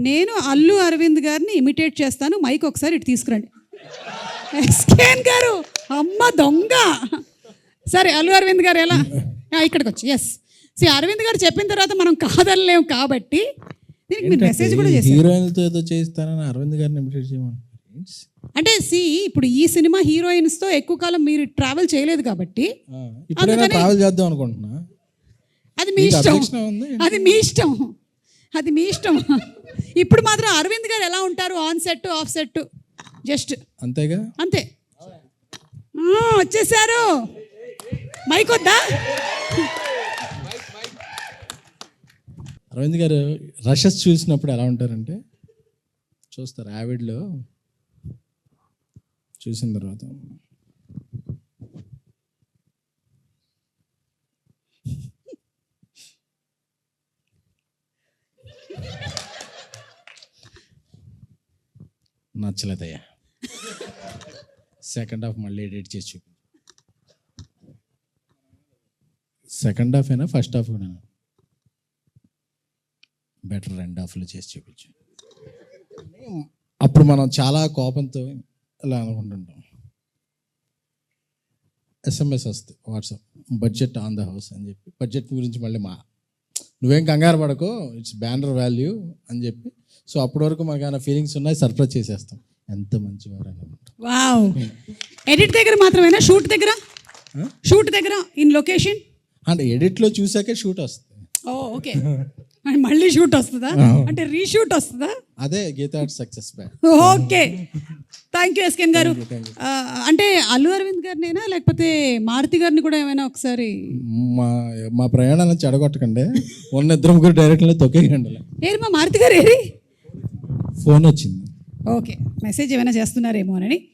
నేను అల్లు అరవింద్ గారిని ఇమిటేట్ చేస్తాను. మైక్ ఒకసారి ఇటు తీసుకురండి. ఎస్కేఎన్ గారు, అమ్మ దొంగ. సరే, అల్లు అరవింద్ గారు ఎలా ఇక్కడికి వచ్చి ఎస్ అరవింద్ గారు చెప్పిన తర్వాత మనం కాదనలేము కాబట్టి దీనికి మీరు మెసేజ్ కూడా చేశారు. హీరోయిన్తో ఏదో చేస్తానని అరవింద్ గారిని ఇమిటేట్ చేయమని అంటే ఇప్పుడు ఈ సినిమా హీరోయిన్స్తో ఎక్కువ కాలం మీరు ట్రావెల్ చేయలేదు కాబట్టి ఇప్పుడైనా ట్రావెల్ చేద్దాం అనుకుంటున్నా. అది మీ ఇష్టం, అది మీ ఇష్టం, అది మీ ఇష్టం. ఇప్పుడు మాత్రం అరవింద్ గారు ఎలా ఉంటారు on set of set just అంతేగా, అంతే. వచ్చేసారు, మైక్ వద్దా? అరవింద్ గారు రషెస్ చూసినప్పుడు ఎలా ఉంటారంటే, చూస్తారు యావిడ్లో చూసిన తర్వాత నచ్చలేదయ్యా, సెకండ్ హాఫ్ మళ్ళీ ఎడిట్ చేసి చూపి. సెకండ్ హాఫ్ అయినా ఫస్ట్ హాఫ్ కూడా బెటర్, రెండు హాఫ్లు చేసి చూపించు. అప్పుడు మనం చాలా కోపంతో ఇలా అనుకుంటుంటాం. SMS వస్తుంది WhatsApp, budget on the house అని చెప్పి, బడ్జెట్ గురించి మళ్ళీ నువ్వేం కంగారు పడకో, ఇట్స్ బ్యానర్ వాల్యూ అని చెప్పి. సో అప్పటి వరకు మాకు ఏమైనా ఫీలింగ్స్ ఉన్నాయి, సర్ప్రైజ్ చేసేస్తాం. ఎంత మంచివారు అనుకుంటాం. వావ్. ఎడిట్ దగ్గర మాత్రమేనా? షూట్ దగ్గర, షూట్ దగ్గర ఇన్ లొకేషన్ అంటే ఎడిట్లో చూసాకే షూట్ వస్తుంది. ఓకే, మళ్ళీ షూట్ వస్తుందా? అంటే రీషూట్ వస్తుందా? అదే Geetha success back. Okay, thank you SKN గారు. అంటే అల్లు అరవింద్ గారినైనా లేకపోతే మారుతి గారిని కూడా ఏమైనా ఒకసారి మా ప్రయాణాన్ని చెడగొట్టకండి, ఉన్న ఇద్దరు ముగ్గురు డైరెక్ట్గా తొక్కేయండి. ఏరి మా మారుతి గారు ఏరి? ఫోన్ వచ్చింది. ఓకే, మెసేజ్ ఏమైనా చేస్తున్నారేమో అని.